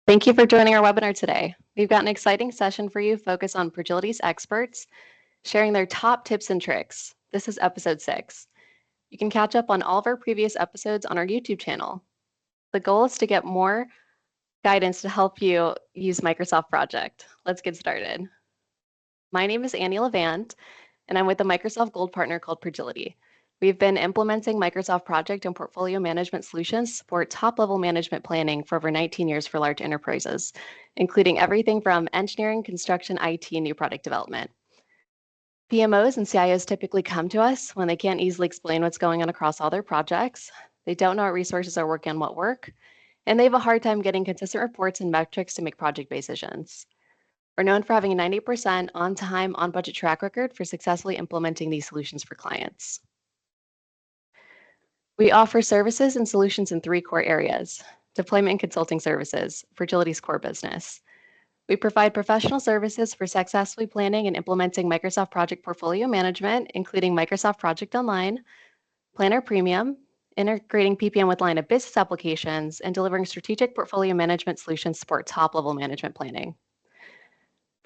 Thank you for joining our webinar today. We've got an exciting session for you focused on PROJILITY's experts sharing their top tips and tricks. This is episode 6. You can catch up on all of our previous episodes on our YouTube channel. The goal is to get more guidance to help you use Microsoft Project. Let's get started. My name is Annie Levant, and I'm with a Microsoft Gold partner called PROJILITY. We've been implementing Microsoft Project and portfolio management solutions to support top-level management planning for over 19 years for large enterprises, including everything from engineering, construction, IT, and new product development. PMOs and CIOs typically come to us when they can't easily explain what's going on across all their projects. They don't know what resources are working on what work, and they have a hard time getting consistent reports and metrics to make project-based decisions. We're known for having a 90% on-time, on-budget track record for successfully implementing these solutions for clients. We offer services and solutions in 3 core areas: deployment and consulting services, PROJILITY's core business. We provide professional services for successfully planning and implementing Microsoft Project portfolio management, including Microsoft Project Online, Planner Premium, integrating PPM with line of business applications, and delivering strategic portfolio management solutions to support top-level management planning.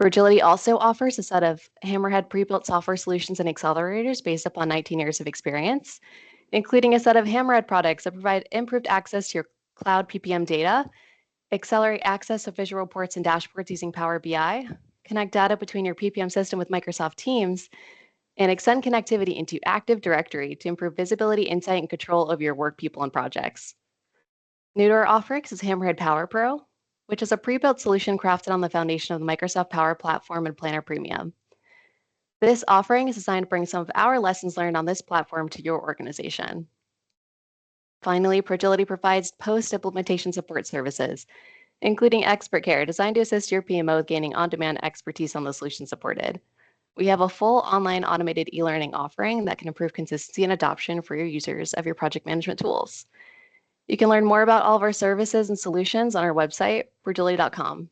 PROJILITY also offers a set of Hammerhead pre-built software solutions and accelerators based upon 19 years of experience, including a set of Hammerhead products that provide improved access to your cloud PPM data, accelerate access to visual reports and dashboards using Power BI, connect data between your PPM system with Microsoft Teams, and extend connectivity into Active Directory to improve visibility, insight, and control of your work, people, and projects. New to our offerings is Hammerhead Power Pro, which is a pre-built solution crafted on the foundation of the Microsoft Power Platform and Planner Premium. This offering is designed to bring some of our lessons learned on this platform to your organization. Finally, PROJILITY provides post-implementation support services, including expert care designed to assist your PMO with gaining on-demand expertise on the solution supported. We have a full online automated e-learning offering that can improve consistency and adoption for your users of your project management tools. You can learn more about all of our services and solutions on our website, PROJILITY.com.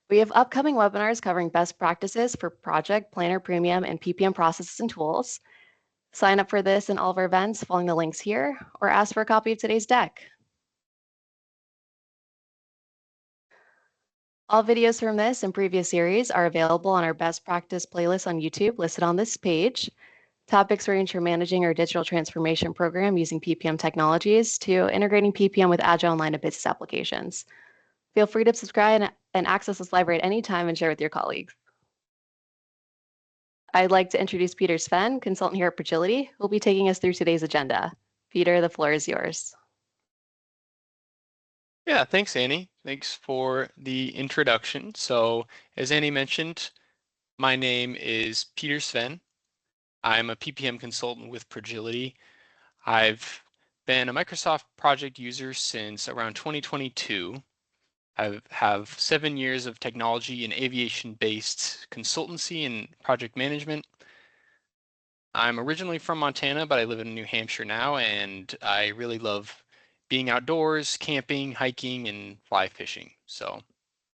We have upcoming webinars covering best practices for Project, Planner Premium, and PPM processes and tools. Sign up for this and all of our events following the links here, or ask for a copy of today's deck. All videos from this and previous series are available on our best practice playlist on YouTube listed on this page. Topics range from managing our digital transformation program using PPM technologies to integrating PPM with agile and line of business applications. Feel free to subscribe and access this library at any time and share with your colleagues. I'd like to introduce Peter Sven, consultant here at PROJILITY, who will be taking us through today's agenda. Peter, the floor is yours. Yeah, thanks, Annie. Thanks for the introduction. So, as Annie mentioned, my name is Peter Sven. I'm a PPM consultant with PROJILITY. I've been a Microsoft Project user since around 2022. I have 7 years of technology and aviation-based consultancy and project management. I'm originally from Montana, but I live in New Hampshire now, and I really love being outdoors, camping, hiking, and fly fishing. So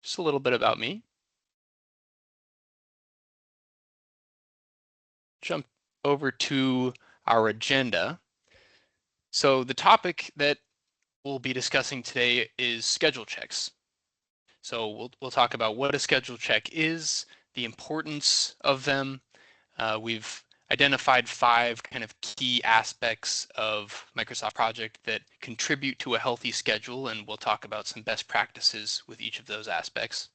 just a little bit about me. Jump over to our agenda. So the topic that we'll be discussing today is schedule checks. So we'll talk about what a schedule check is, the importance of them. We've identified 5 kind of key aspects of Microsoft Project that contribute to a healthy schedule, and we'll talk about some best practices with each of those aspects.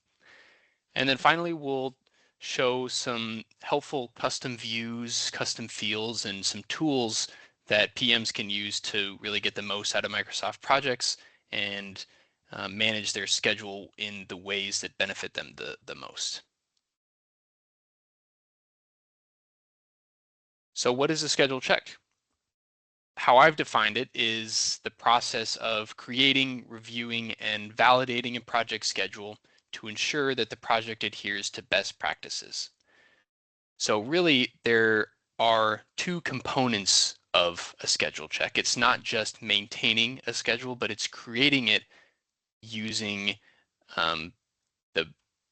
And then finally, we'll show some helpful custom views, custom fields, and some tools that PMs can use to really get the most out of Microsoft projects and manage their schedule in the ways that benefit them the most. So what is a schedule check? How I've defined it is the process of creating, reviewing, and validating a project schedule to ensure that the project adheres to best practices. So really, there are 2 components of a schedule check. It's not just maintaining a schedule, but it's creating it using the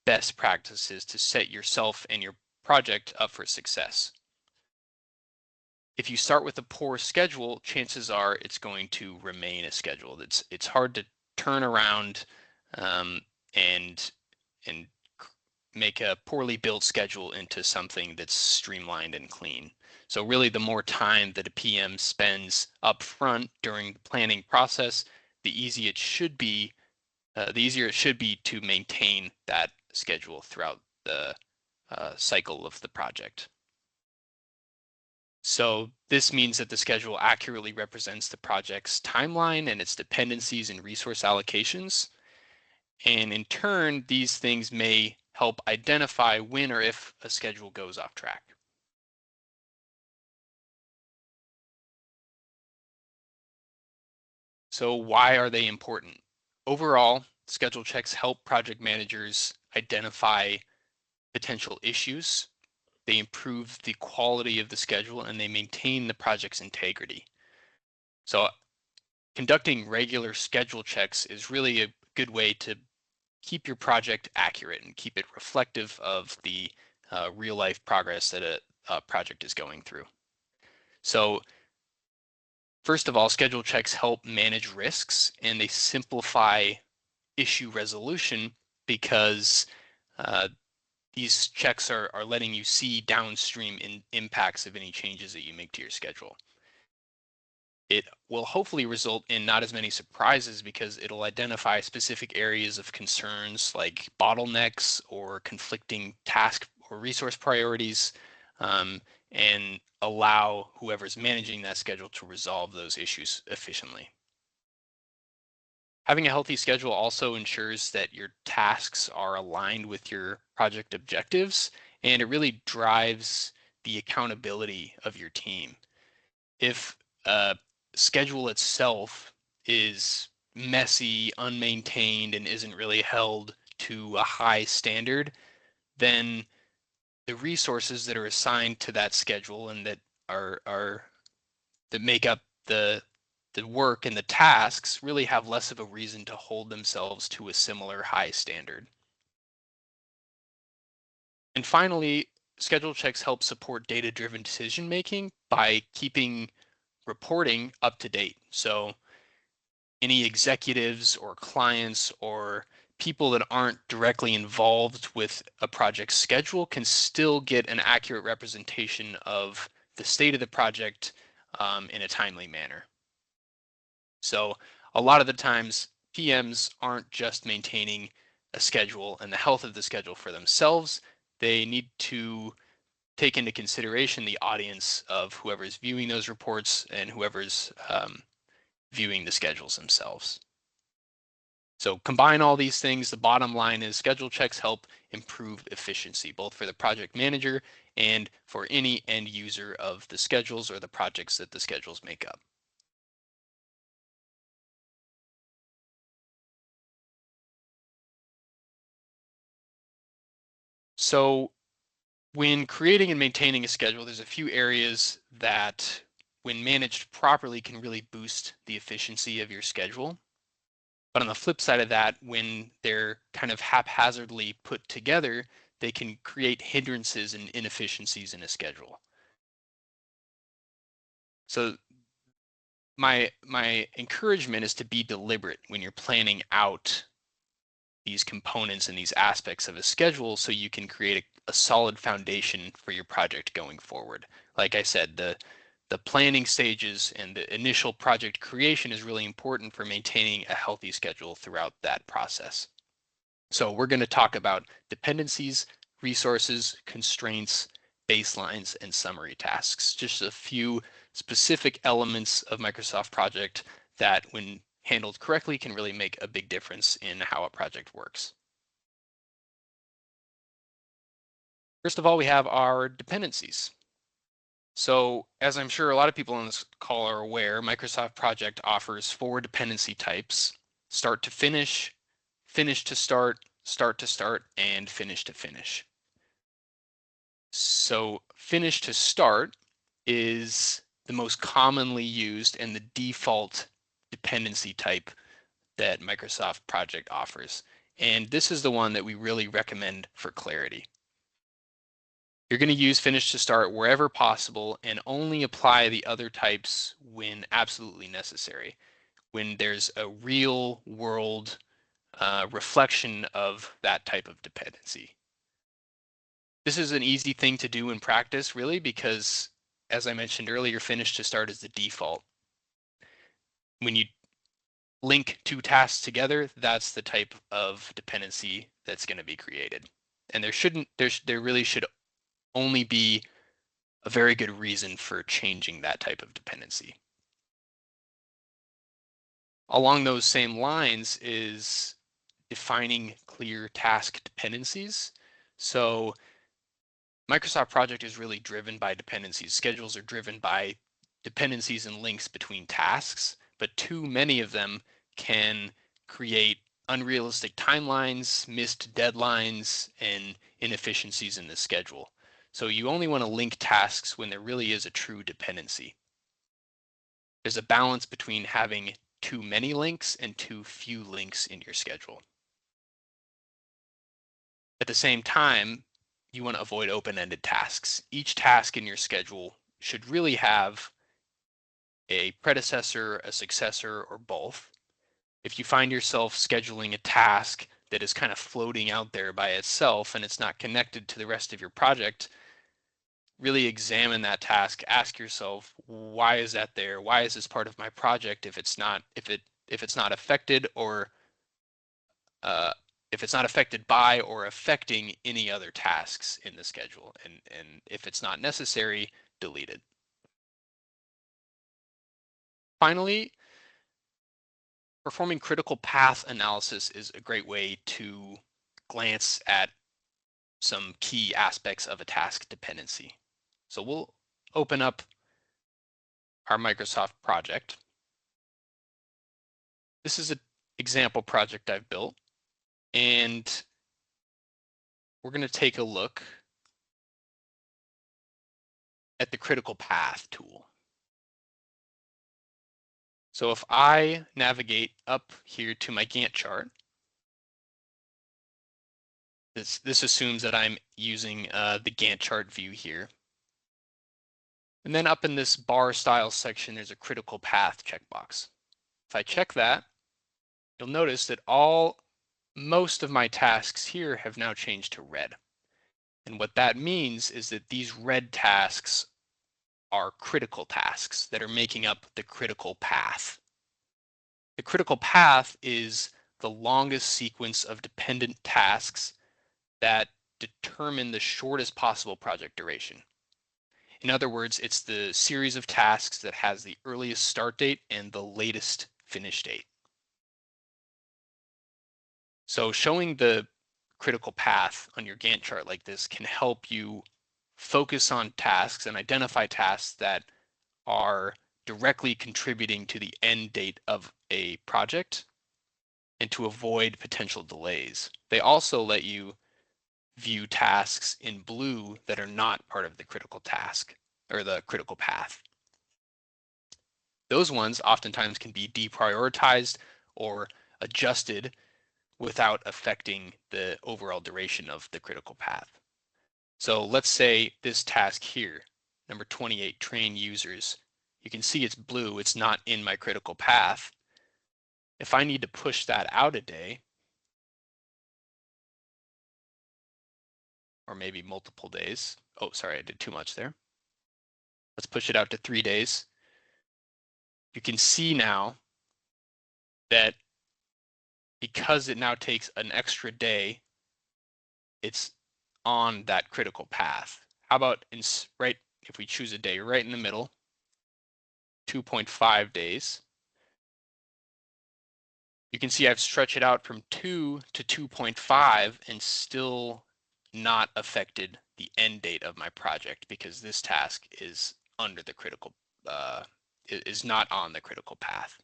best practices to set yourself and your project up for success. if you start with a poor schedule, chances are it's going to remain a schedule. It's hard to turn around and make a poorly built schedule into something that's streamlined and clean. So really, the more time that a PM spends up front during the planning process, the easier it should be to maintain that schedule throughout the cycle of the project. So this means that the schedule accurately represents the project's timeline and its dependencies and resource allocations. And in turn, these things may help identify when or if a schedule goes off track. So why are they important? Overall, schedule checks help project managers identify potential issues. They improve the quality of the schedule and they maintain the project's integrity. So conducting regular schedule checks is really a good way to keep your project accurate and keep it reflective of the real life progress that a project is going through. So first of all, schedule checks help manage risks and they simplify issue resolution because these checks are letting you see downstream impacts of any changes that you make to your schedule. It will hopefully result in not as many surprises because it'll identify specific areas of concerns like bottlenecks or conflicting task or resource priorities, and allow whoever's managing that schedule to resolve those issues efficiently. Having a healthy schedule also ensures that your tasks are aligned with your project objectives, and it really drives the accountability of your team. If a schedule itself is messy, unmaintained, and isn't really held to a high standard, then the resources that are assigned to that schedule and that that make up the work and the tasks really have less of a reason to hold themselves to a similar high standard. And finally, schedule checks help support data-driven decision making by keeping reporting up to date. So any executives or clients or people that aren't directly involved with a project schedule can still get an accurate representation of the state of the project in a timely manner. So a lot of the times PMs aren't just maintaining a schedule and the health of the schedule for themselves. They need to take into consideration the audience of whoever's viewing those reports and whoever's viewing the schedules themselves. So combine all these things, the bottom line is schedule checks help improve efficiency, both for the project manager and for any end user of the schedules or the projects that the schedules make up. So when creating and maintaining a schedule, there's a few areas that, when managed properly, can really boost the efficiency of your schedule. But on the flip side of that, when they're kind of haphazardly put together, they can create hindrances and inefficiencies in a schedule. So my encouragement is to be deliberate when you're planning out these components and these aspects of a schedule so you can create a solid foundation for your project going forward. Like I said, the planning stages and the initial project creation is really important for maintaining a healthy schedule throughout that process. So we're going to talk about dependencies, resources, constraints, baselines, and summary tasks. Just a few specific elements of Microsoft Project that, when handled correctly, can really make a big difference in how a project works. First of all, we have our dependencies. So as I'm sure a lot of people on this call are aware, Microsoft Project offers 4 dependency types: start to finish, finish to start to start, and finish to finish. So finish to start is the most commonly used and the default dependency type that Microsoft Project offers. And this is the one that we really recommend for clarity. You're going to use finish to start wherever possible and only apply the other types when absolutely necessary, when there's a real world reflection of that type of dependency. This is an easy thing to do in practice, really, because as I mentioned earlier, finish to start is the default. When you link two tasks together, that's the type of dependency that's going to be created. And there really should only be a very good reason for changing that type of dependency. Along those same lines is defining clear task dependencies. So Microsoft Project is really driven by dependencies. Schedules are driven by dependencies and links between tasks, but too many of them can create unrealistic timelines, missed deadlines, and inefficiencies in the schedule. So you only want to link tasks when there really is a true dependency. There's a balance between having too many links and too few links in your schedule. At the same time, you want to avoid open-ended tasks. Each task in your schedule should really have a predecessor, a successor, or both. If you find yourself scheduling a task that is kind of floating out there by itself and it's not connected to the rest of your project, really examine that task. Ask yourself, why is that there? Why is this part of my project if it's not affected or if it's not affected by or affecting any other tasks in the schedule, and if it's not necessary, delete it. Finally, performing critical path analysis is a great way to glance at some key aspects of a task dependency. So we'll open up our Microsoft project. This is an example project I've built, and we're going to take a look at the critical path tool. So if I navigate up here to my Gantt chart, this assumes that I'm using the Gantt chart view here. And then up in this bar style section, there's a critical path checkbox. If I check that, you'll notice that most of my tasks here have now changed to red. And what that means is that these red tasks are critical tasks that are making up the critical path. The critical path is the longest sequence of dependent tasks that determine the shortest possible project duration. In other words, it's the series of tasks that has the earliest start date and the latest finish date. So showing the critical path on your Gantt chart like this can help you focus on tasks and identify tasks that are directly contributing to the end date of a project and to avoid potential delays. They also let you view tasks in blue that are not part of the critical task or the critical path. Those ones oftentimes can be deprioritized or adjusted without affecting the overall duration of the critical path. So let's say this task here, number 28, train users. You can see it's blue, it's not in my critical path. If I need to push that out a day, or maybe multiple days. Oh, sorry, I did too much there. Let's push it out to 3 days. You can see now that because it now takes an extra day, it's on that critical path. How about if we choose a day right in the middle, 2.5 days, you can see I've stretched it out from 2 to 2.5 and still not affected the end date of my project because this task is under the critical, is not on the critical path.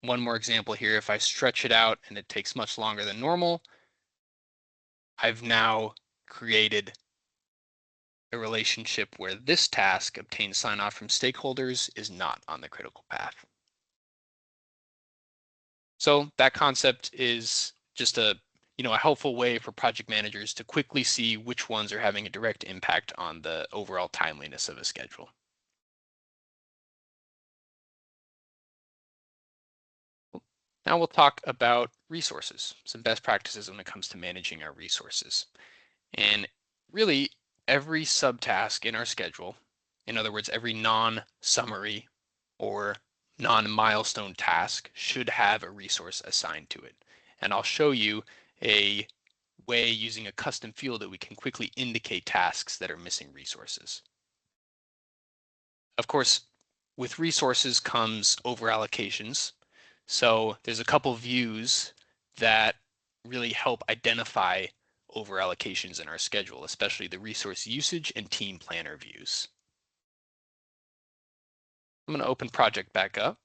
One more example here, if I stretch it out and it takes much longer than normal, I've now created a relationship where this task, obtain sign-off from stakeholders, is not on the critical path. So that concept is just a a helpful way for project managers to quickly see which ones are having a direct impact on the overall timeliness of a schedule. Now we'll talk about resources, some best practices when it comes to managing our resources. And really, every subtask in our schedule, in other words, every non-summary or non-milestone task should have a resource assigned to it. And I'll show you a way using a custom field that we can quickly indicate tasks that are missing resources. Of course, with resources comes over allocations. So there's a couple views that really help identify over allocations in our schedule, especially the resource usage and team planner views. I'm going to open project back up.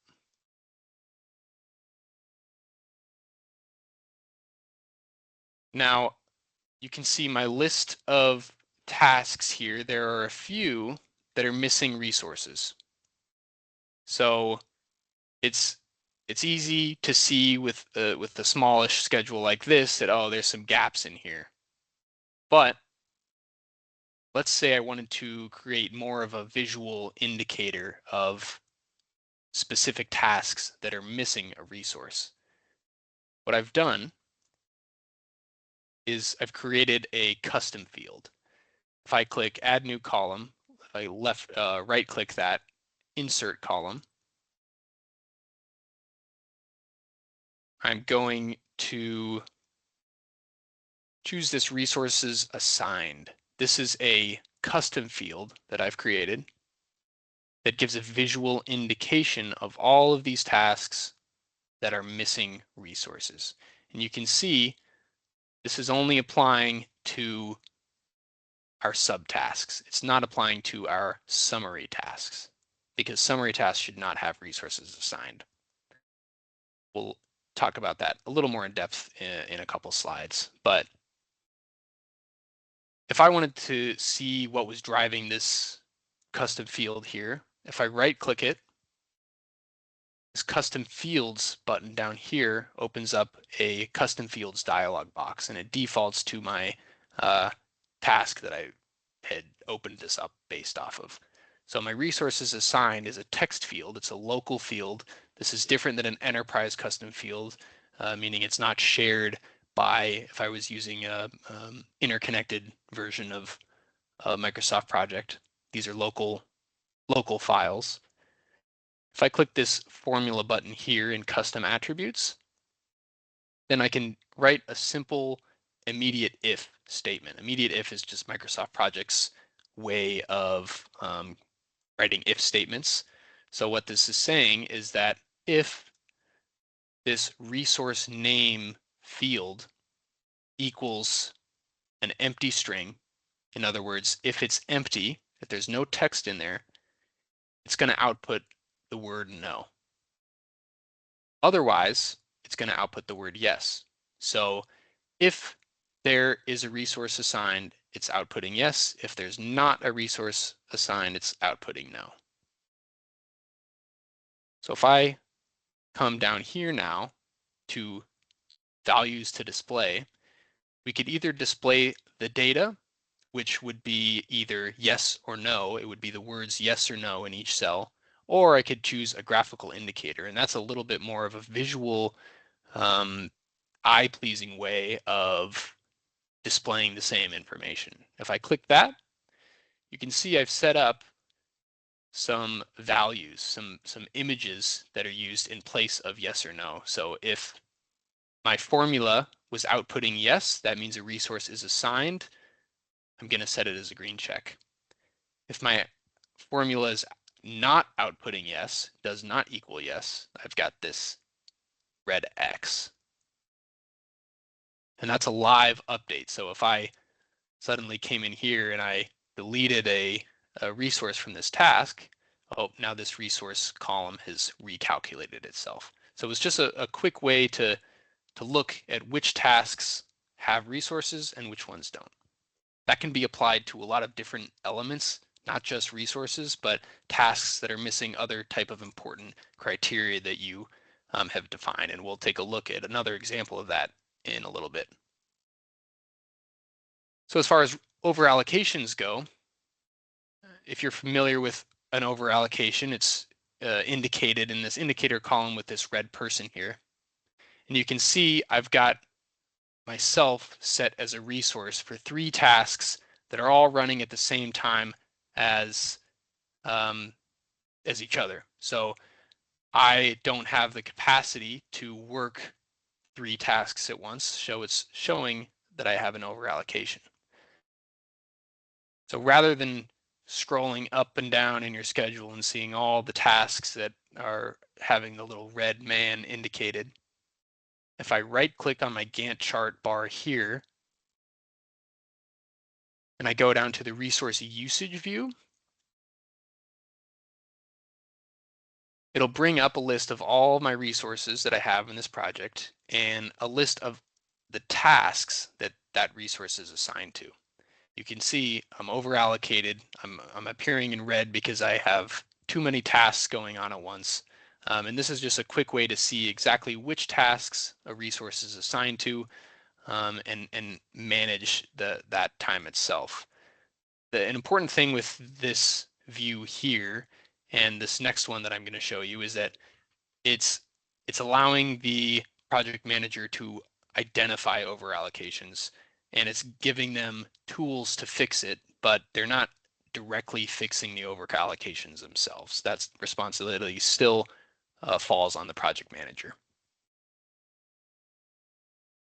Now you can see my list of tasks here. There are a few that are missing resources. So it's easy to see with the smallish schedule like this that, oh, there's some gaps in here. But let's say I wanted to create more of a visual indicator of specific tasks that are missing a resource. What I've done is I've created a custom field. If I click add new column, if I right click that, insert column, I'm going to choose this resources assigned. This is a custom field that I've created that gives a visual indication of all of these tasks that are missing resources. And you can see this is only applying to our subtasks. It's not applying to our summary tasks because summary tasks should not have resources assigned. We'll talk about that a little more in depth in a couple slides, but if I wanted to see what was driving this custom field here, if I right click it, this custom fields button down here opens up a custom fields dialog box, and it defaults to my task that I had opened this up based off of. So my resources assigned is a text field. It's a local field. This is different than an enterprise custom field, meaning it's not shared by, if I was using a interconnected version of a Microsoft project. These are local files. If I click this formula button here in custom attributes, then I can write a simple immediate if statement. Immediate if is just Microsoft Project's way of writing if statements. So what this is saying is that if this resource name field equals an empty string, in other words, if it's empty, if there's no text in there, it's going to output the word no. Otherwise, it's going to output the word yes. So if there is a resource assigned, it's outputting yes. If there's not a resource assigned, it's outputting no. So if I come down here now to values to display, we could either display the data, which would be either yes or no. It would be the words yes or no in each cell, or I could choose a graphical indicator, and that's a little bit more of a visual, eye-pleasing way of displaying the same information. If I click that, you can see I've set up some values, some images that are used in place of yes or no. So if my formula was outputting yes, that means a resource is assigned. I'm going to set it as a green check. If my formula is not outputting yes, does not equal yes, I've got this red X. And that's a live update. So if I suddenly came in here and I deleted a resource from this task, oh, now this resource column has recalculated itself. So it's just a quick way to look at which tasks have resources and which ones don't. That can be applied to a lot of different elements, not just resources, but tasks that are missing other type of important criteria that you have defined. And we'll take a look at another example of that in a little bit. So as far as over allocations go, if you're familiar with an over allocation, it's indicated in this indicator column with this red person here. And you can see I've got myself set as a resource for 3 tasks that are all running at the same time as each other. So I don't have the capacity to work 3 tasks at once, so it's showing that I have an over allocation. So rather than scrolling up and down in your schedule and seeing all the tasks that are having the little red man indicated, if I right click on my Gantt chart bar here, and I go down to the resource usage view, it'll bring up a list of all my resources that I have in this project and a list of the tasks that that resource is assigned to. You can see I'm over allocated. I'm appearing in red because I have too many tasks going on at once. And this is just a quick way to see exactly which tasks a resource is assigned to and manage that time itself. An important thing with this view here and this next one that I'm going to show you is that it's allowing the project manager to identify over allocations, and it's giving them tools to fix it, but they're not directly fixing the over allocations themselves. That responsibility still falls on the project manager.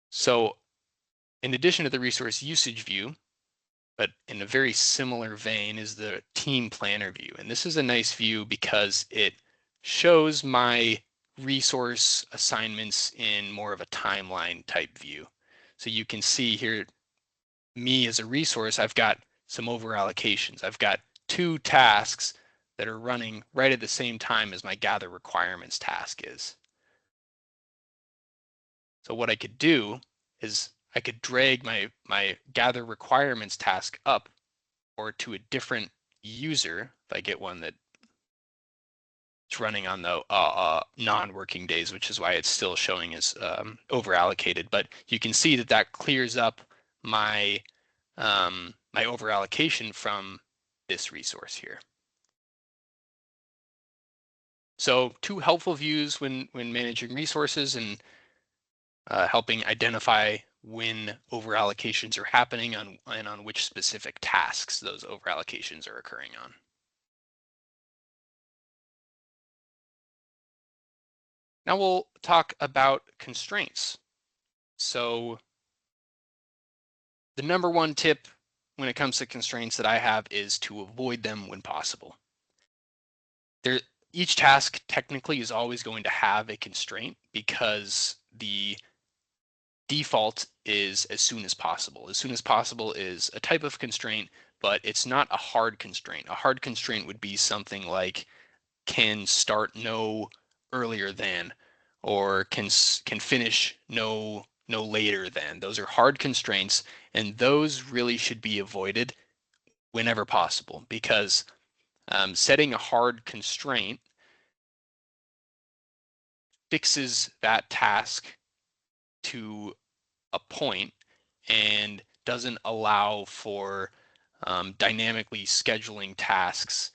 So in addition to the resource usage view, but in a very similar vein is the team planner view. And this is a nice view because it shows my resource assignments in more of a timeline type view. So you can see here, me as a resource, I've got some over allocations. I've got 2 tasks that are running right at the same time as my gather requirements task is. So what I could do is I could drag my gather requirements task up or to a different user, if I get one that's running on the non-working days, which is why it's still showing as over allocated. But you can see that that clears up my my over allocation from this resource here. So 2 helpful views when managing resources and helping identify when over allocations are happening and on which specific tasks those over allocations are occurring on. Now we'll talk about constraints. So the number 1 tip when it comes to constraints that I have is to avoid them when possible. Each task technically is always going to have a constraint because the default is as soon as possible. As soon as possible is a type of constraint, but it's not a hard constraint. A hard constraint would be something like can start no earlier than, or can finish no later than. Those are hard constraints, and those really should be avoided whenever possible, because setting a hard constraint fixes that task to a point and doesn't allow for dynamically scheduling tasks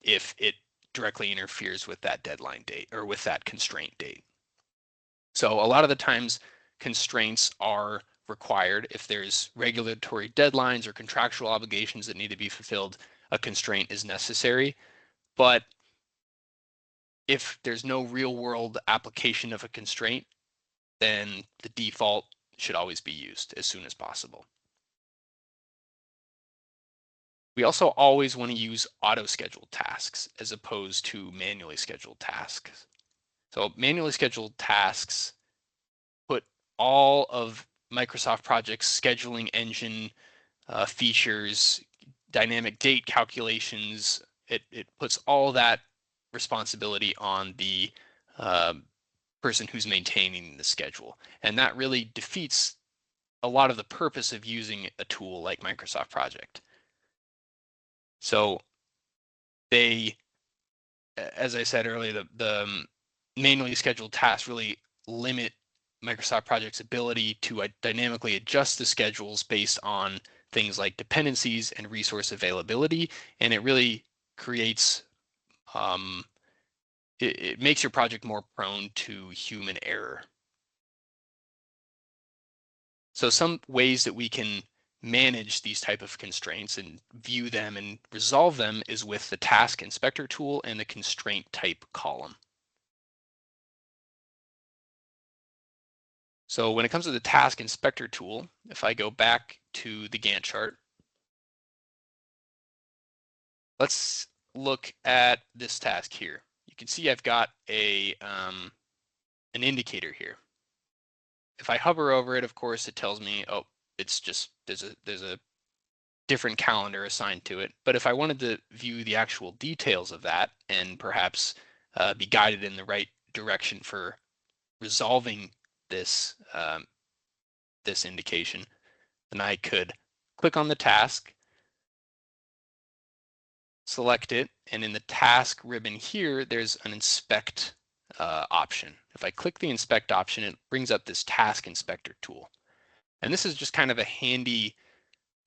if it directly interferes with that deadline date or with that constraint date. So a lot of the times constraints are required. If there's regulatory deadlines or contractual obligations that need to be fulfilled, a constraint is necessary. But if there's no real world application of a constraint, then the default should always be used as soon as possible. We also always want to use auto-scheduled tasks as opposed to manually scheduled tasks. So manually scheduled tasks put all of Microsoft Project's scheduling engine features, dynamic date calculations, it puts all that responsibility on the person who's maintaining the schedule. And that really defeats a lot of the purpose of using a tool like Microsoft Project. So they, as I said earlier, the manually scheduled tasks really limit Microsoft Project's ability to dynamically adjust the schedules based on things like dependencies and resource availability, and it really creates it makes your project more prone to human error. So some ways that we can manage these type of constraints and view them and resolve them is with the task inspector tool and the constraint type column. So when it comes to the task inspector tool, if I go back to the Gantt chart, let's look at this task here. You can see I've got an indicator here. If I hover over it, of course, it tells me, oh, it's just there's a different calendar assigned to it. But if I wanted to view the actual details of that and perhaps be guided in the right direction for resolving this this indication, then I could click on the task, select it, and in the task ribbon here, there's an inspect option. If I click the inspect option, it brings up this task inspector tool. And this is just kind of a handy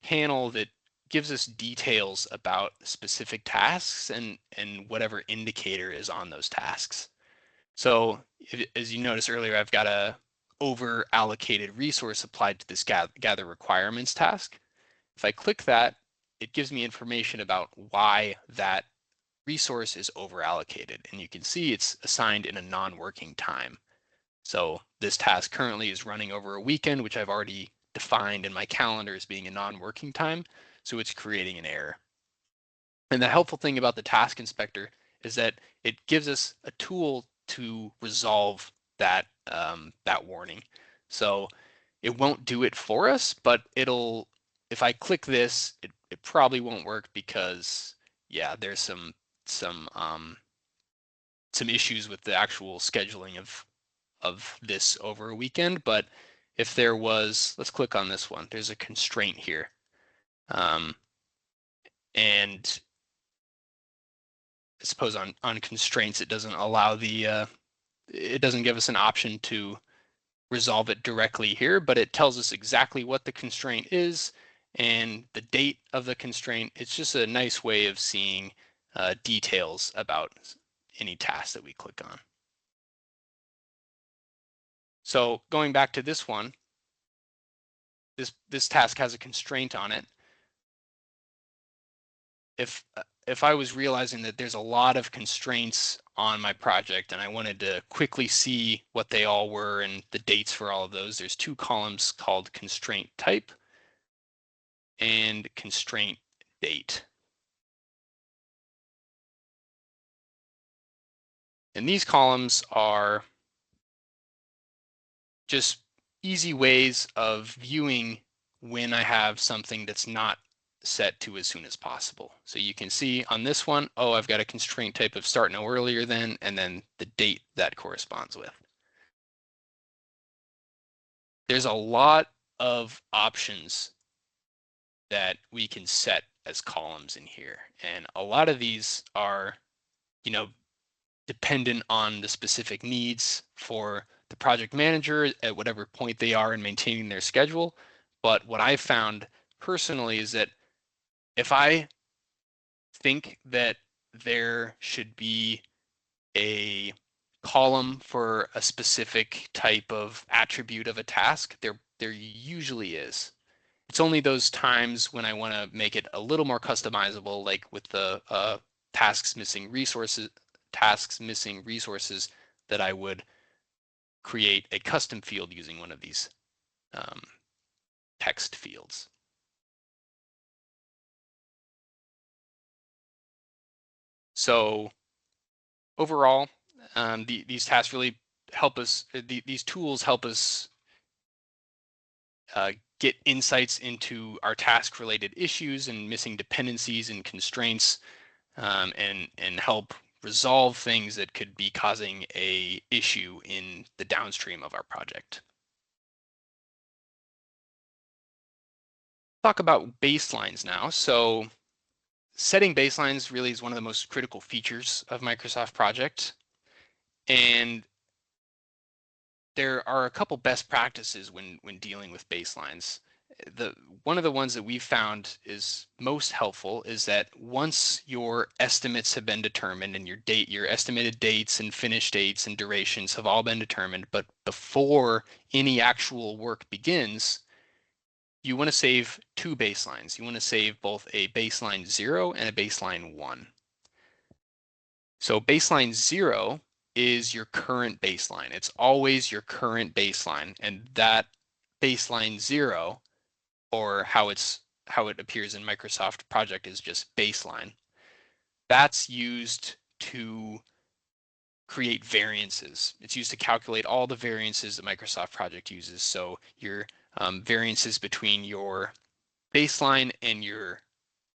panel that gives us details about specific tasks and whatever indicator is on those tasks. So as you noticed earlier, I've got a over allocated resource applied to this gather requirements task. If I click that, it gives me information about why that resource is over allocated. And you can see it's assigned in a non-working time. So this task currently is running over a weekend, which I've already defined in my calendar as being a non-working time. So it's creating an error. And the helpful thing about the task inspector is that it gives us a tool to resolve that that warning. So it won't do it for us, but it'll, if I click this, it probably won't work because yeah, there's some issues with the actual scheduling of this over a weekend. But if there was, let's click on this one. There's a constraint here. And I suppose on constraints, it doesn't allow the, it doesn't give us an option to resolve it directly here, but it tells us exactly what the constraint is and the date of the constraint. It's just a nice way of seeing details about any task that we click on. So going back to this one, this task has a constraint on it. If I was realizing that there's a lot of constraints on my project and I wanted to quickly see what they all were and the dates for all of those, there's two columns called constraint type and constraint date. And these columns are just easy ways of viewing when I have something that's not set to as soon as possible. So you can see on this one, oh, I've got a constraint type of start no earlier than, and then the date that corresponds with. There's a lot of options that we can set as columns in here. And a lot of these are, dependent on the specific needs for the project manager at whatever point they are in maintaining their schedule. But what I found personally is that if I think that there should be a column for a specific type of attribute of a task, there usually is. It's only those times when I want to make it a little more customizable, like with the tasks missing resources, that I would create a custom field using one of these text fields. So overall, these tasks really help us, these tools help us get insights into our task related issues and missing dependencies and constraints, and help resolve things that could be causing a issue in the downstream of our project. Talk about baselines now. So setting baselines really is one of the most critical features of Microsoft Project. And there are a couple best practices when dealing with baselines. One of the ones that we've found is most helpful is that once your estimates have been determined and your estimated dates and finish dates and durations have all been determined, but before any actual work begins, you want to save two baselines. You want to save both a baseline 0 and a baseline 1. So baseline 0 is your current baseline. It's always your current baseline, and that baseline 0, or how it appears in Microsoft Project, is just baseline. That's used to create variances. It's used to calculate all the variances that Microsoft Project uses. So your variances between your baseline and your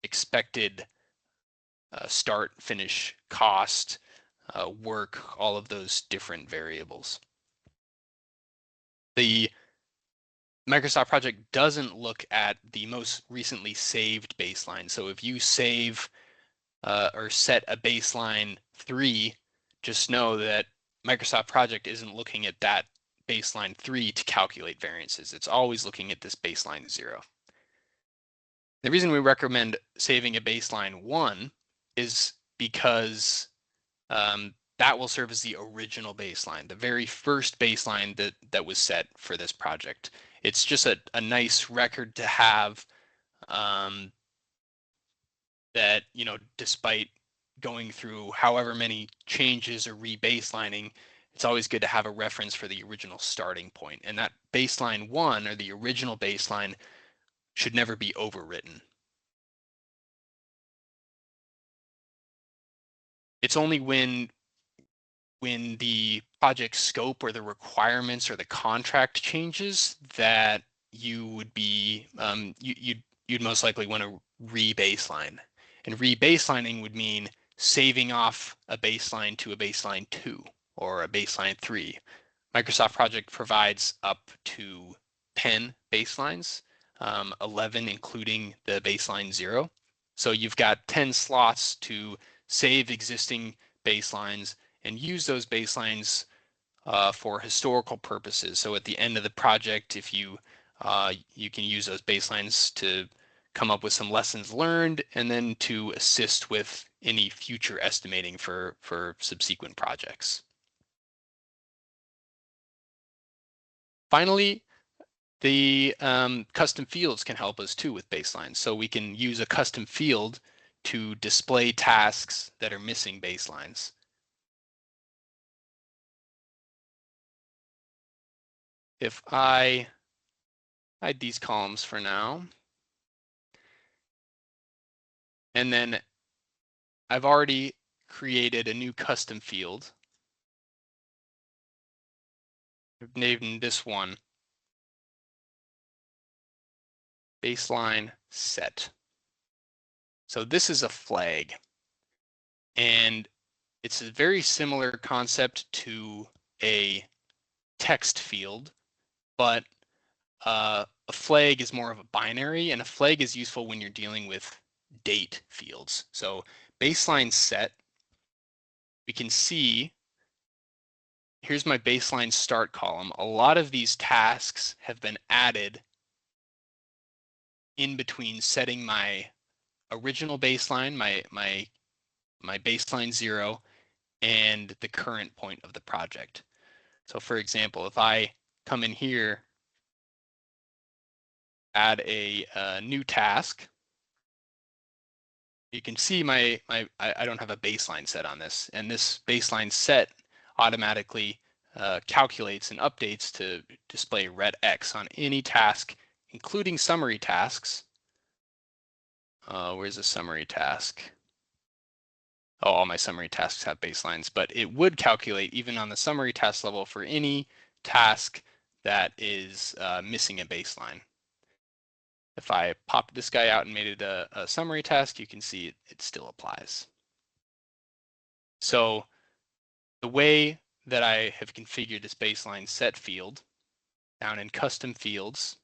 expected start, finish, cost, work, all of those different variables. The Microsoft Project doesn't look at the most recently saved baseline. So if you save or set a baseline 3, just know that Microsoft Project isn't looking at that baseline 3 to calculate variances. It's always looking at this baseline 0. The reason we recommend saving a baseline 1 is because that will serve as the original baseline, the very first baseline that was set for this project. It's just a nice record to have, that, despite going through however many changes or rebaselining, it's always good to have a reference for the original starting point. And that baseline 1, or the original baseline, should never be overwritten. It's only when the project scope or the requirements or the contract changes that you would be you'd most likely want to re-baseline. And re-baselining would mean saving off a baseline to a baseline 2 or a baseline 3. Microsoft Project provides up to 10 baselines, 11 including the baseline 0. So you've got 10 slots to save existing baselines and use those baselines for historical purposes. So at the end of the project, if you can use those baselines to come up with some lessons learned, and then to assist with any future estimating for subsequent projects. Finally, the custom fields can help us too with baselines. So we can use a custom field to display tasks that are missing baselines. If I hide these columns for now, and then I've already created a new custom field. I've named this one baseline set. So this is a flag, and it's a very similar concept to a text field, but a flag is more of a binary, and a flag is useful when you're dealing with date fields. So baseline set, we can see, here's my baseline start column. A lot of these tasks have been added in between setting my original baseline, my baseline 0, and the current point of the project. So for example, if I come in here, add a new task, you can see I don't have a baseline set on this, and this baseline set automatically calculates and updates to display red X on any task, including summary tasks. Where's the summary task? Oh, all my summary tasks have baselines, but it would calculate even on the summary task level for any task that is missing a baseline. If I popped this guy out and made it a summary task, you can see it still applies. So the way that I have configured this baseline set field down in custom fields,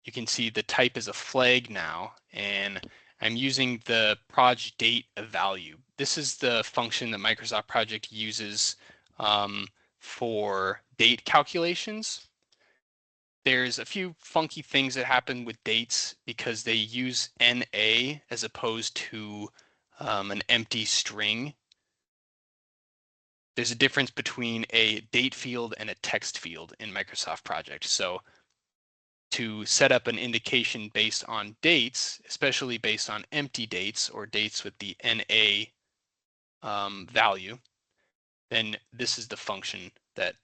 you can see the type is a flag now, and I'm using the proj date of value. This is the function that Microsoft Project uses for date calculations. There's a few funky things that happen with dates because they use NA as opposed to an empty string. There's a difference between a date field and a text field in Microsoft Project. So to set up an indication based on dates, especially based on empty dates or dates with the NA value, then this is the function that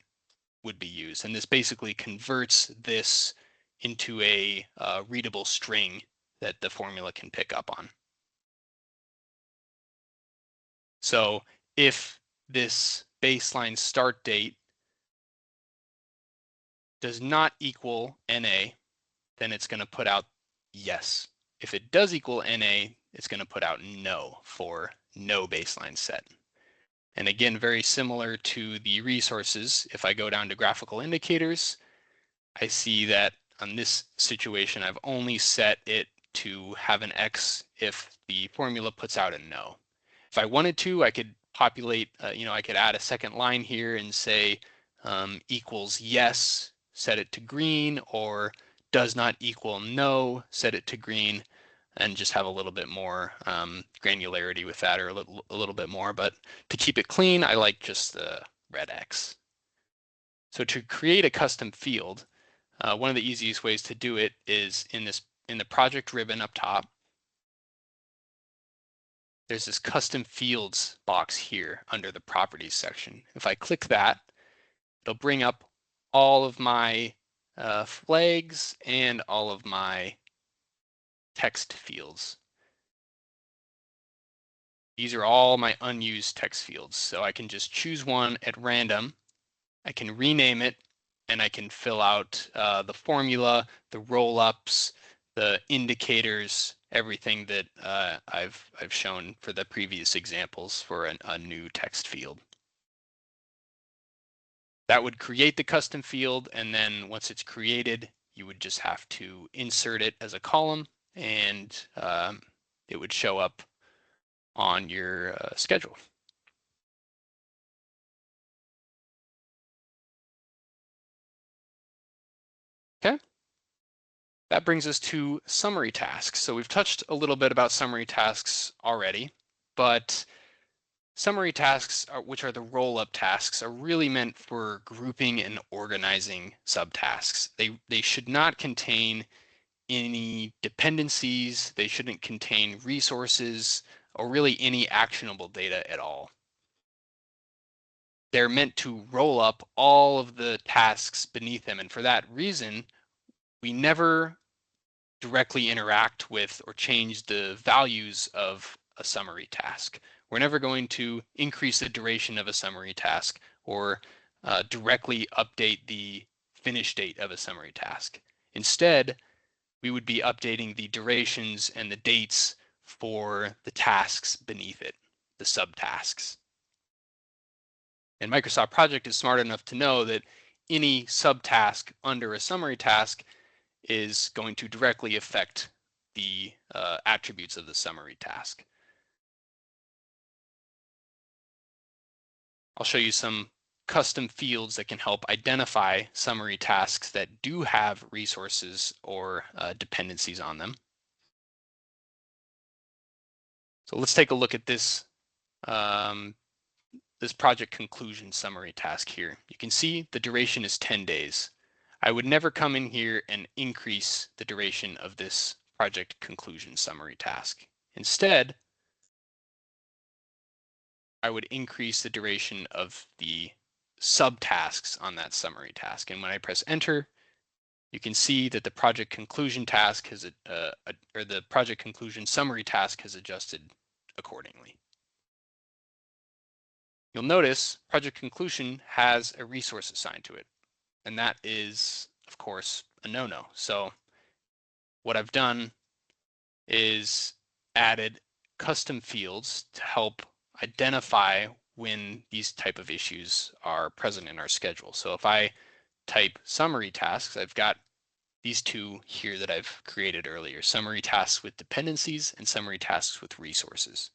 would be used. And this basically converts this into a readable string that the formula can pick up on. So if this baseline start date does not equal NA, then it's going to put out yes. If it does equal NA, it's going to put out no for no baseline set. And again, very similar to the resources, if I go down to graphical indicators, I see that on this situation, I've only set it to have an X if the formula puts out a no. If I wanted to, I could populate, I could add a second line here and say equals yes, set it to green, or does not equal no, set it to green, and just have a little bit more granularity with that, or a little bit more. But to keep it clean, I like just the red X. So to create a custom field, one of the easiest ways to do it is in the project ribbon up top. There's this custom fields box here under the properties section. If I click that, it'll bring up all of my flags and all of my text fields. These are all my unused text fields. So I can just choose one at random. I can rename it, and I can fill out the formula, the roll-ups, the indicators, everything that I've shown for the previous examples for a new text field. That would create the custom field, and then once it's created, you would just have to insert it as a column, and it would show up on your schedule. Okay. That brings us to summary tasks. So we've touched a little bit about summary tasks already, but summary tasks, which are the roll-up tasks, are really meant for grouping and organizing subtasks. They should not contain any dependencies. They shouldn't contain resources or really any actionable data at all. They're meant to roll up all of the tasks beneath them. And for that reason, we never directly interact with or change the values of a summary task. We're never going to increase the duration of a summary task or directly update the finish date of a summary task. Instead, we would be updating the durations and the dates for the tasks beneath it, the subtasks. And Microsoft Project is smart enough to know that any subtask under a summary task is going to directly affect the attributes of the summary task. I'll show you some custom fields that can help identify summary tasks that do have resources or dependencies on them. So let's take a look at this this project conclusion summary task here. You can see the duration is 10 days. I would never come in here and increase the duration of this project conclusion summary task. Instead, I would increase the duration of the subtasks on that summary task. And when I press enter, you can see that the project conclusion task has or the project conclusion summary task has adjusted accordingly. You'll notice project conclusion has a resource assigned to it, and that is, of course, a no-no. So what I've done is added custom fields to help identify when these type of issues are present in our schedule. So if I type summary tasks, I've got these two here that I've created earlier, summary tasks with dependencies and summary tasks with resources.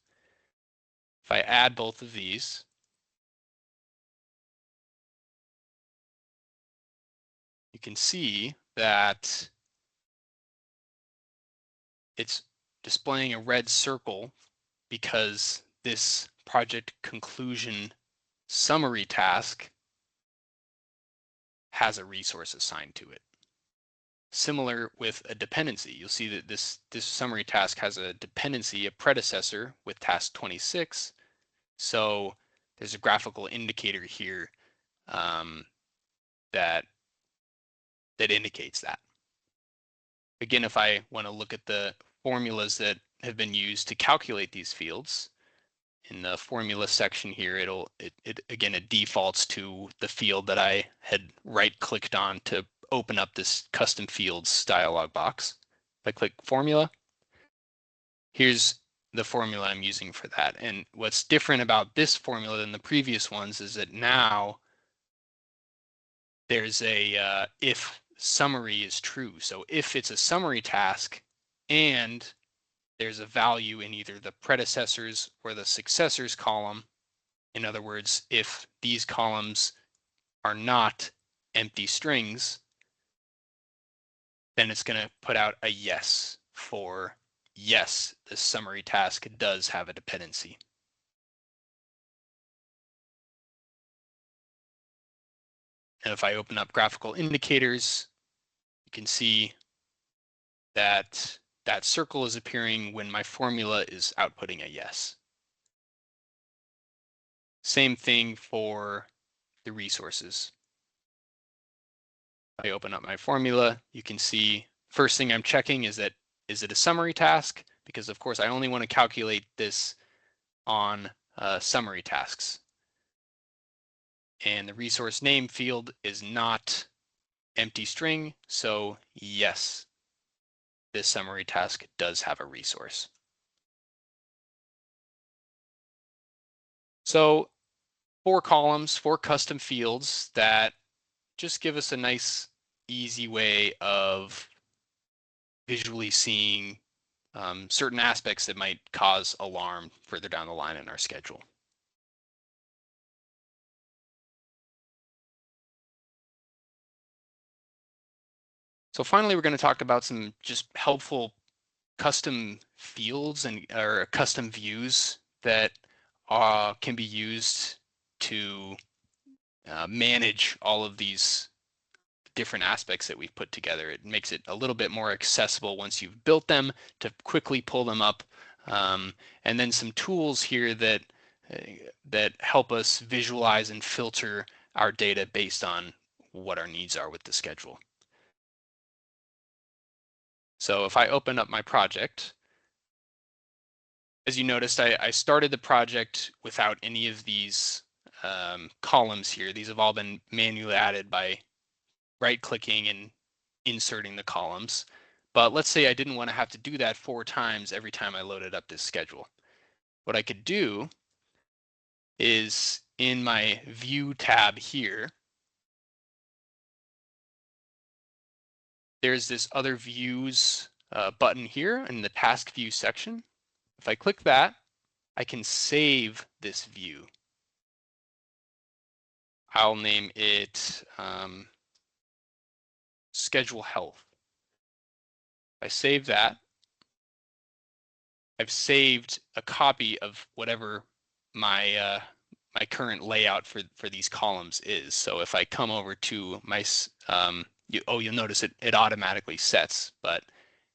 If I add both of these, can see that it's displaying a red circle because this project conclusion summary task has a resource assigned to it. Similar with a dependency, you'll see that this summary task has a dependency, a predecessor with task 26. So there's a graphical indicator here that indicates that. Again, if I want to look at the formulas that have been used to calculate these fields, in the formula section here, it defaults to the field that I had right-clicked on to open up this custom fields dialog box. If I click formula, here's the formula I'm using for that. And what's different about this formula than the previous ones is that now there's a if summary is true. So if it's a summary task and there's a value in either the predecessors or the successors column, in other words, if these columns are not empty strings, then it's going to put out a yes for yes, this summary task does have a dependency. And if I open up graphical indicators, you can see that that circle is appearing when my formula is outputting a yes. Same thing for the resources. I open up my formula, you can see first thing I'm checking is that, is it a summary task? Because of course I only want to calculate this on summary tasks. And the resource name field is not empty string, so yes, this summary task does have a resource. So 4 columns, 4 custom fields that just give us a nice, easy way of visually seeing certain aspects that might cause alarm further down the line in our schedule. So finally, we're going to talk about some just helpful custom fields or custom views that can be used to manage all of these different aspects that we've put together. It makes it a little bit more accessible once you've built them to quickly pull them up. And then some tools here that help us visualize and filter our data based on what our needs are with the schedule. So if I open up my project, as you noticed, I started the project without any of these columns here. These have all been manually added by right-clicking and inserting the columns. But let's say I didn't want to have to do that 4 times every time I loaded up this schedule. What I could do is in my View tab here, there's this Other Views button here in the Task View section. If I click that, I can save this view. I'll name it Schedule Health. I save that. I've saved a copy of whatever my my current layout for these columns is. So if I come over to my you'll notice it automatically sets. But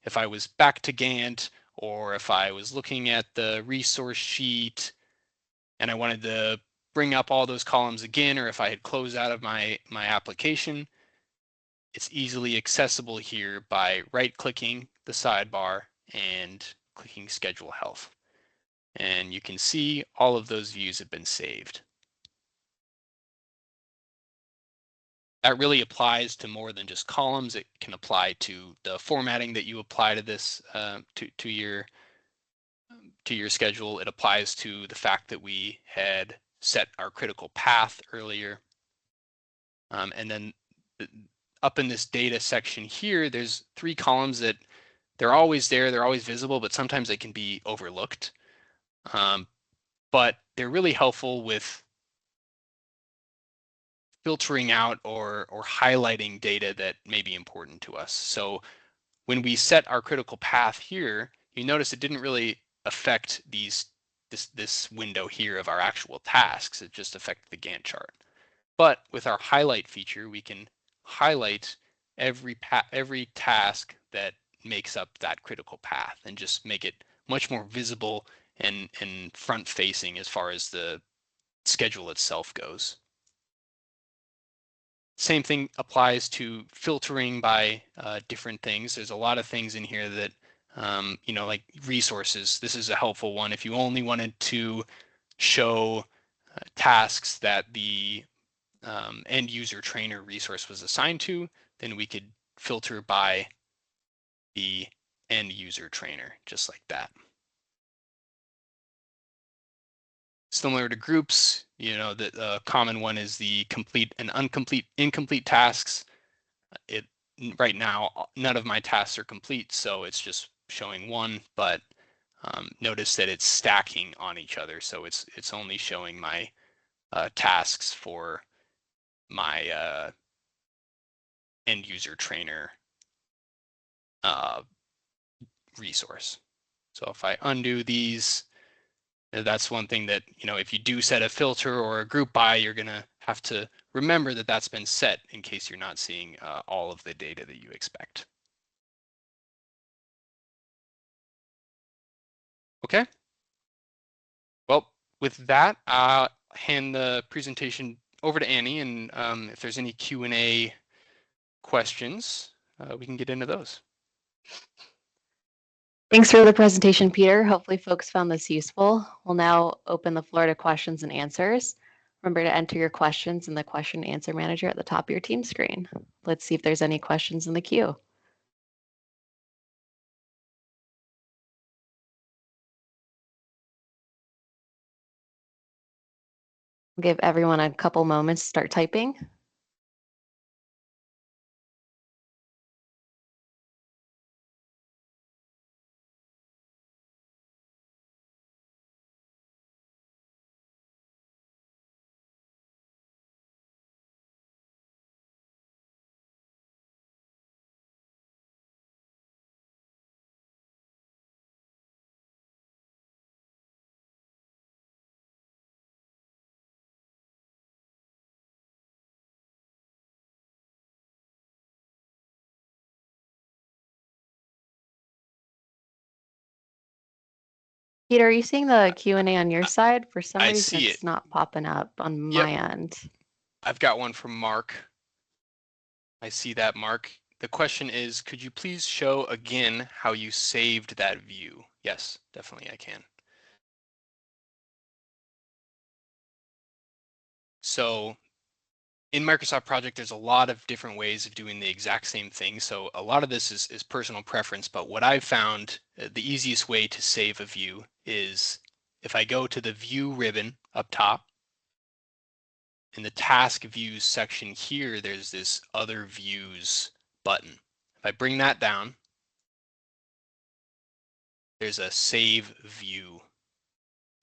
if I was back to Gantt, or if I was looking at the resource sheet and I wanted to bring up all those columns again, or if I had closed out of my application, it's easily accessible here by right-clicking the sidebar and clicking Schedule Health. And you can see all of those views have been saved. That really applies to more than just columns. It can apply to the formatting that you apply to this to your schedule. It applies to the fact that we had set our critical path earlier. And then up in this data section here, there's 3 columns that they're always there, they're always visible, but sometimes they can be overlooked. But they're really helpful with filtering out or highlighting data that may be important to us. So when we set our critical path here, you notice it didn't really affect this window here of our actual tasks. It just affected the Gantt chart. But with our highlight feature, we can highlight every task that makes up that critical path and just make it much more visible and front facing as far as the schedule itself goes. Same thing applies to filtering by different things. There's a lot of things in here that, like resources. This is a helpful one. If you only wanted to show tasks that the end user trainer resource was assigned to, then we could filter by the end user trainer, just like that. Similar to groups, the common one is the complete and incomplete tasks. Right now, none of my tasks are complete, so it's just showing one, but notice that it's stacking on each other. So it's only showing my tasks for my end user trainer resource. So if I undo these, that's one thing that, if you do set a filter or a group by, you're going to have to remember that that's been set in case you're not seeing all of the data that you expect. Okay. Well, with that, I'll hand the presentation over to Annie, and if there's any Q&A questions, we can get into those. Thanks for the presentation, Peter. Hopefully folks found this useful. We'll now open the floor to questions and answers. Remember to enter your questions in the question and answer manager at the top of your team screen. Let's see if there's any questions in the queue. I'll give everyone a couple moments to start typing. Peter, are you seeing the Q&A on your side? For some reason, it's not popping up on my end. I've got one from Mark. I see that, Mark. The question is, could you please show again how you saved that view? Yes, definitely I can. So in Microsoft Project, there's a lot of different ways of doing the exact same thing. So a lot of this is personal preference, but what I've found the easiest way to save a view is if I go to the View ribbon up top, in the Task Views section here, there's this Other Views button. If I bring that down, there's a Save View.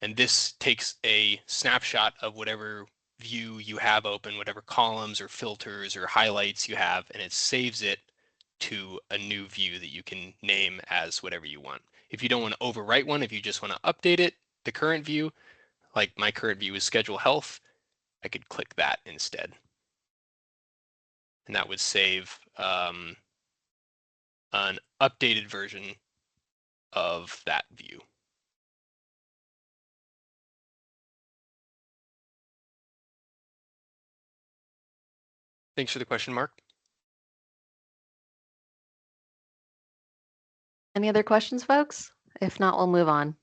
And this takes a snapshot of whatever view you have open, whatever columns or filters or highlights you have, and it saves it to a new view that you can name as whatever you want. If you don't want to overwrite one, if you just want to update it, the current view, like my current view is Schedule Health, I could click that instead. And that would save an updated version of that view. Thanks for the question, Mark. Any other questions, folks? If not, we'll move on.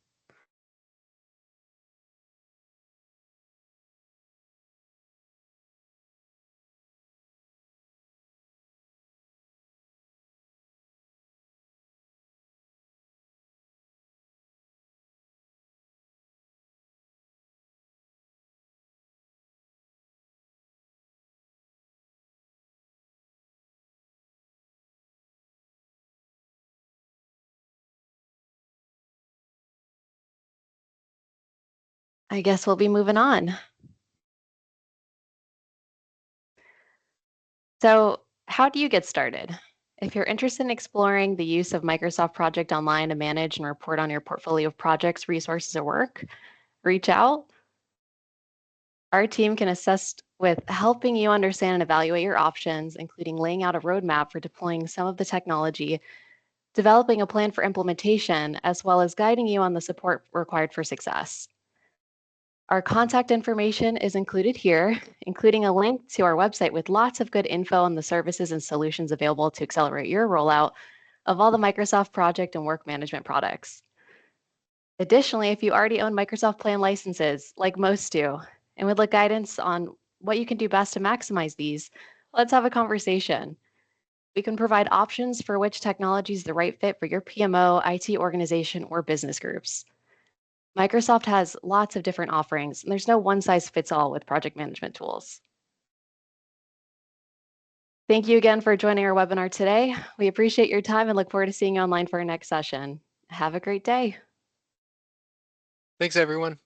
I guess we'll be moving on. So, how do you get started? If you're interested in exploring the use of Microsoft Project Online to manage and report on your portfolio of projects, resources, or work, reach out. Our team can assist with helping you understand and evaluate your options, including laying out a roadmap for deploying some of the technology, developing a plan for implementation, as well as guiding you on the support required for success. Our contact information is included here, including a link to our website with lots of good info on the services and solutions available to accelerate your rollout of all the Microsoft project and work management products. Additionally, if you already own Microsoft Plan licenses, like most do, and would like guidance on what you can do best to maximize these, let's have a conversation. We can provide options for which technology is the right fit for your PMO, IT organization, or business groups. Microsoft has lots of different offerings, and there's no one size fits all with project management tools. Thank you again for joining our webinar today. We appreciate your time and look forward to seeing you online for our next session. Have a great day. Thanks, everyone.